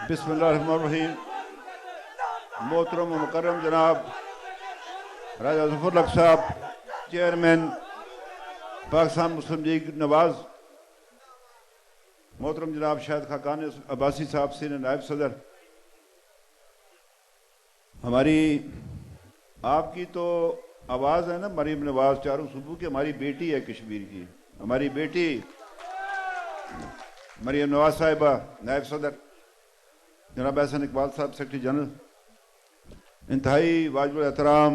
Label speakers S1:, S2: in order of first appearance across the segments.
S1: बिस्मिल्लाहिर्रहमानिर्रहीम। मोहतरम व मुकर्रम जनाब राजा ज़फ़र हक साहब, चेयरमैन पाकिस्तान मुस्लिम लीग नवाज, मोहतरम जनाब शाहिद खाकान अब्बासी साहब, सीनियर नायब सदर, हमारी आपकी तो आवाज़ है ना मरीम नवाज चारों सूबों की, हमारी बेटी है कश्मीर की, हमारी बेटी मरीम नवाज साहिबा नायब सदर, जनाब एहसन इकबाल साहब सेक्रेटरी जनरल, इंतहाई वाजिब एहतराम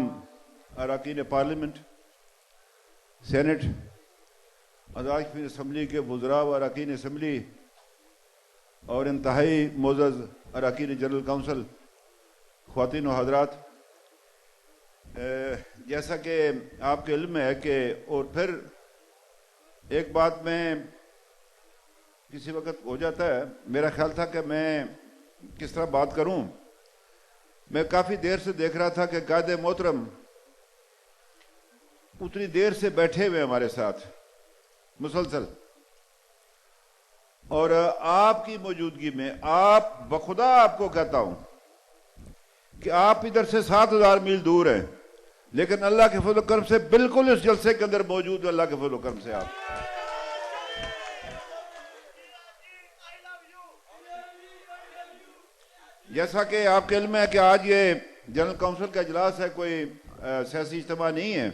S1: अरकान parliament, senate, Azad Kashmir assembly के वज़रा व अरकान असम्बली और इंतहाई मोअज़्ज़ज़ अरकान जनरल काउंसिल, ख़वातीन व हज़रात, जैसा कि आपके इल्म है कि और फिर एक बात में किसी वक्त हो जाता है, मेरा ख्याल था कि मैं किस तरह बात करूं। मैं काफ़ी देर से देख रहा था कि कायदे मोहतरम उतनी देर से बैठे हुए हमारे साथ मुसलसल, और आपकी मौजूदगी में आप बखुदा आपको कहता हूं कि आप इधर से 7,000 मील दूर हैं, लेकिन अल्लाह के फज़ल व करम से बिल्कुल इस जलसे के अंदर मौजूद, अल्लाह के फज़ल व करम से आप जैसा कि आपके इल्म है कि आज ये जनरल काउंसिल का इजलास है, कोई सियासी इज्तिमा नहीं है,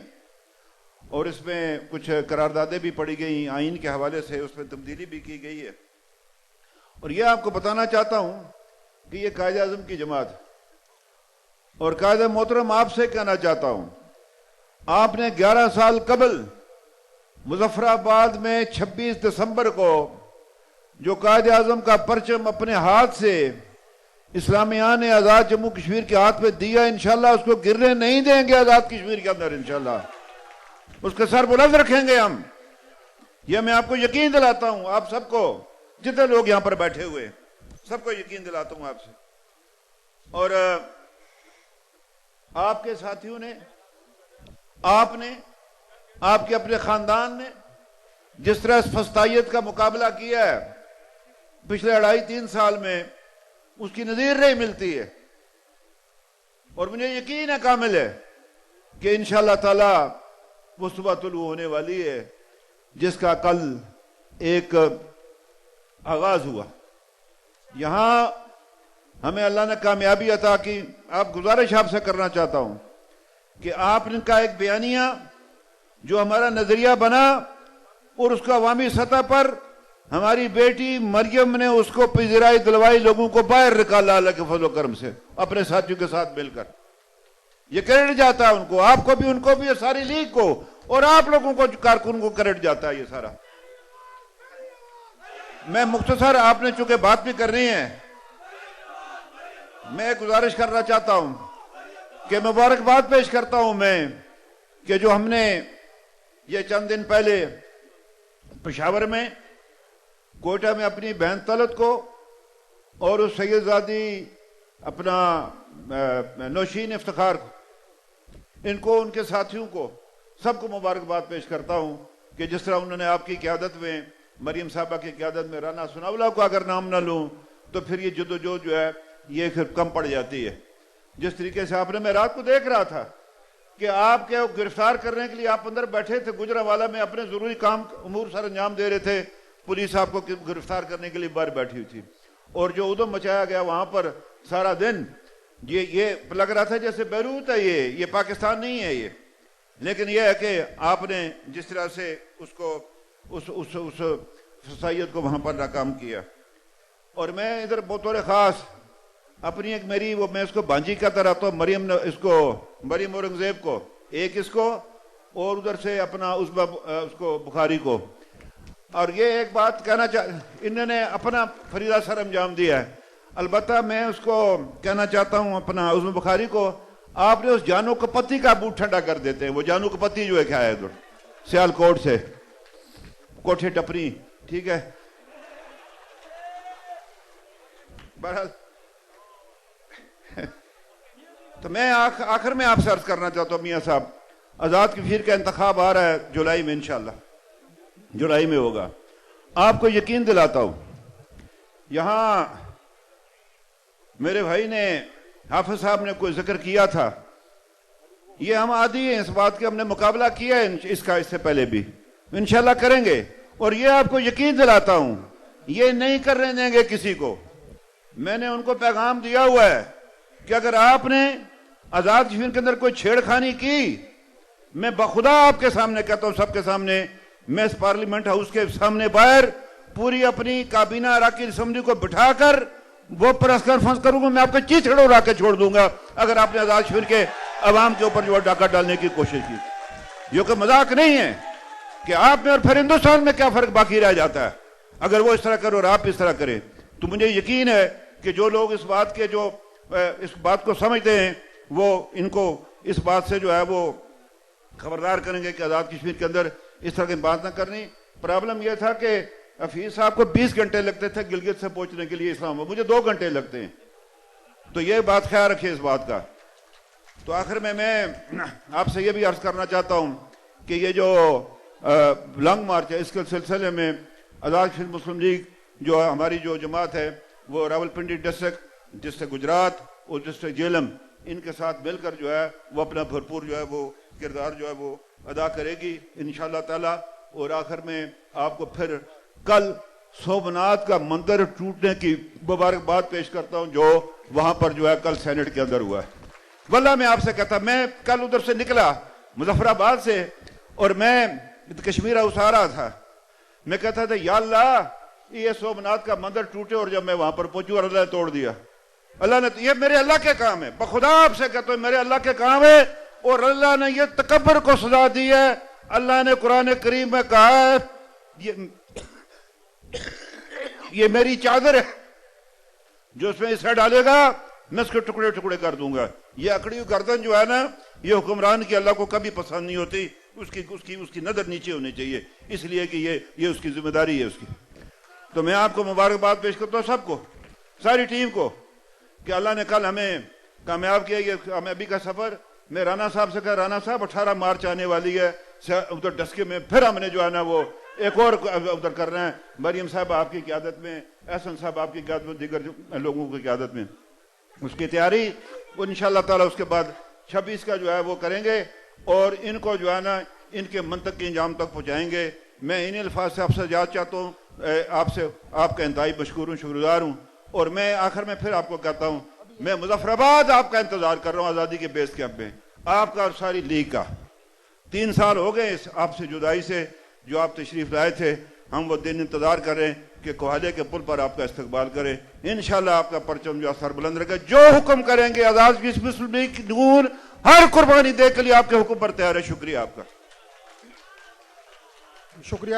S1: और इसमें कुछ करारदादें भी पड़ी गई आइन के हवाले से, उसमें तब्दीली भी की गई है। और यह आपको बताना चाहता हूं कि ये कायदे आज़म की जमात, और कायदे मोहतरम आपसे कहना चाहता हूं, आपने 11 साल कबल मुजफ्फराबाद में 26 दिसंबर को जो कायदे आज़म का परचम अपने हाथ से इस्लामिया ने आज़ाद जम्मू कश्मीर के हाथ में दिया, इंशाल्लाह उसको गिरने नहीं देंगे। आज़ाद कश्मीर के अंदर इंशाल्लाह उसके सर बुलंद रखेंगे हम। यह मैं आपको यकीन दिलाता हूं, आप सबको, जितने लोग यहां पर बैठे हुए सबको यकीन दिलाता हूं आपसे। और आपके साथियों ने, आपने, आपके अपने खानदान ने जिस तरह इस फस्तायत का मुकाबला किया है पिछले 2.5-3 साल में, उसकी नज़ीर नहीं मिलती है। और मुझे यकीन है कामिल है कि इंशाअल्लाह ताला वो सुबह तुलू होने वाली है जिसका कल एक आगाज हुआ। यहां हमें अल्लाह ने कामयाबी अता की। आप गुजारिश आपसे करना चाहता हूं कि आपने का एक बयानिया जो हमारा नजरिया बना और उसका अवामी सतह पर हमारी बेटी मरियम ने उसको पिजराई दिलवाई, लोगों को बाहर निकाला अल्लाह के फजल करम से अपने साथियों के साथ मिलकर। ये क्रेडिट जाता है उनको, आपको भी, उनको भी, सारी लीग को, और आप लोगों को, कारकुन को क्रेडिट जाता है ये सारा। मैं मुख्तसर, आपने चूंकि बात भी करनी है, मैं गुजारिश करना चाहता हूं कि मुबारकबाद पेश करता हूं मैं कि जो हमने ये चंद दिन पहले पेशावर में, कोयटा में अपनी बहन तलत को और उस सैयदजादी अपना नौशीन इफ्तिखार को, इनको, उनके साथियों को, सबको मुबारकबाद पेश करता हूं कि जिस तरह उन्होंने आपकी क़यादत में, मरीम साहबा की क़यादत में, राना सुनावला को अगर नाम ना लूं तो फिर ये जद्दोजहद जो है ये फिर कम पड़ जाती है। जिस तरीके से आपने, मैं रात को देख रहा था कि आपके गिरफ्तार करने के लिए आप अंदर बैठे थे, गुजरावाला में अपने जरूरी काम उमूर सर अंजाम दे रहे थे, पुलिस आपको गिरफ्तार करने के लिए बाहर बैठी हुई थी, और जो उधम मचाया गया वहां पर सारा दिन, ये लग रहा था जैसे बैरूत है, ये पाकिस्तान नहीं है ये। लेकिन यह है कि आपने जिस तरह से उसको, उस फसायत को वहां पर नाकाम किया। और मैं इधर बतौर खास अपनी एक मेरी, वो मैं इसको भांजी कहता रहता हूँ, मरियम औरंगजेब को, एक इसको, और उधर से अपना उसको बुखारी को। और ये एक बात कहना इन्होंने अपना फरीदा सर अंजाम दिया है, अलबत्ता मैं उसको कहना चाहता हूं अपना उसमें बुखारी को, आपने उस जानू कपत्ती का बूट ठंडा कर देते हैं। वो जानू कपत्ती जो है क्या है इधर सियालकोट से, कोठे टपरी, ठीक है। बहरहाल तो मैं आखिर में आपसे अर्ज करना चाहता हूं, मियां साहब, आजाद कश्मीर का इंतखाब आ रहा है जुलाई में, इंशाल्लाह जुलाई में होगा। आपको यकीन दिलाता हूं, यहां میرے بھائی نے حافظ صاحب نے کوئی ذکر کیا تھا، یہ ہم عادی ہیں اس بات کے، ہم نے مقابلہ کیا ہے اس کا، اس سے پہلے بھی انشاءاللہ کریں گے، اور یہ آپ کو یقین دلاتا ہوں یہ نہیں کرنے دیں گے کسی کو۔ میں نے ان کو پیغام دیا ہوا ہے کہ اگر آپ نے آزاد کشمیر کے اندر کوئی چھیڑ خانی کی، میں بخدا آپ کے سامنے کہتا ہوں، سب کے سامنے، میں اس پارلیمنٹ ہاؤس کے سامنے باہر پوری اپنی کابینہ اراکین اسمبلی کو بٹھا کر وہ پریس کانفرنس کروں گا، میں آپ کے چیچڑے اڑا کے چھوڑ دوں گا اگر آپ نے آزاد کشمیر کے عوام کے اوپر جو ہے ڈاکہ ڈالنے کی کوشش کی۔ یہ کوئی مذاق نہیں ہے کہ آپ میں اور پھر ہندوستان میں کیا فرق باقی رہ جاتا ہے اگر وہ اس طرح کرو اور آپ اس طرح کریں۔ تو مجھے یقین ہے کہ جو لوگ اس بات کو سمجھتے ہیں وہ ان کو اس بات سے جو ہے وہ خبردار کریں گے کہ آزاد کشمیر کے اندر اس طرح کی بات نہ کرنی۔ پرابلم یہ تھا کہ حفیظ صاحب کو 20 گھنٹے لگتے تھے گلگت سے پہنچنے کے لیے اسلام آباد، مجھے 2 گھنٹے لگتے ہیں، تو یہ بات خیال رکھیے اس بات کا۔ تو آخر میں آپ سے یہ بھی عرض کرنا چاہتا ہوں کہ یہ جو لانگ مارچ ہے اس کے سلسلے میں آزاد کشمیر مسلم لیگ جو ہماری جو جماعت ہے وہ راولپنڈی ڈسٹرکٹ گجرات اور ڈسٹرکٹ جیلم ان کے ساتھ مل کر جو ہے وہ اپنا بھرپور جو ہے وہ کردار جو ہے وہ ادا کرے گی انشاءاللہ تعالی۔ اور آخر میں آپ کو پھر کل سومناتھ کا مندر ٹوٹنے کی مبارکباد پیش کرتا ہوں جو وہاں پر جو ہے کل سینٹ کے اندر ہوا ہے۔ واللہ میں آپ سے کہتا، میں کل ادھر سے نکلا مظفر آباد سے اور میں کشمیر ہاؤس آ رہا تھا، میں کہتا تھا یا اللہ یہ سومناتھ کا مندر ٹوٹے، اور جب میں وہاں پر پہنچوں اور اللہ نے توڑ دیا، اللہ نے، یہ میرے اللہ کے کام ہے، بخدا آپ سے کہتا ہوں میرے اللہ کے کام ہے، اور اللہ نے یہ تکبر کو سزا دی ہے۔ اللہ نے قرآن کریم میں کہا ہے یہ میری چادر ہے، جو اس میں حصہ ڈالے گا میں اس کے ٹکڑے ٹکڑے کر دوں گا۔ یہ اکڑی گردن جو ہے نا یہ حکمران کی اللہ کو کبھی پسند نہیں ہوتی، اس کی نظر نیچے ہونی چاہیے، اس لیے کہ یہ اس کی ذمہ داری ہے اس کی۔ تو میں آپ کو مبارکباد پیش کرتا ہوں سب کو، ساری ٹیم کو، کہ اللہ نے کل ہمیں کامیاب کیا۔ یہ کامیابی کا سفر میں رانا صاحب سے کہا، رانا صاحب 18 مارچ آنے والی ہے ادھر ڈسکے میں، پھر ہم نے جو ہے نا وہ ایک اور ادھر کر رہے ہیں، مریم صاحب آپ کی قیادت میں، احسن صاحب آپ کی قیادت میں، دیگر لوگوں کی قیادت میں، اس کی تیاری وہ انشاءاللہ تعالی اس کے بعد 26 کا جو ہے وہ کریں گے، اور ان کو جو ہے نا ان کے منطق کے انجام تک پہنچائیں گے۔ میں انہیں الفاظ سے آپ سے اجازت چاہتا ہوں، آپ کا انتہائی مشکور ہوں، شکرگزار ہوں، اور میں آخر میں پھر آپ کو کہتا ہوں میں مظفر آباد آپ کا انتظار کر رہا ہوں آزادی کے بیس کیمپ میں، آپ کا اور ساری لیگ کا۔ 3 سال ہو گئے آپ سے جدائی سے، جو آپ تشریف لائے تھے، ہم وہ دن انتظار کر رہے ہیں کہ کوہالے کے پل پر آپ کا استقبال کریں، انشاءاللہ آپ کا پرچم جو سر بلند رہے گا، جو حکم کریں گے آزاد کشمیر مسلم لیگ نون ہر قربانی دے کے لیے آپ کے حکم پر تیار ہے۔ شکریہ آپ کا،
S2: شکریہ۔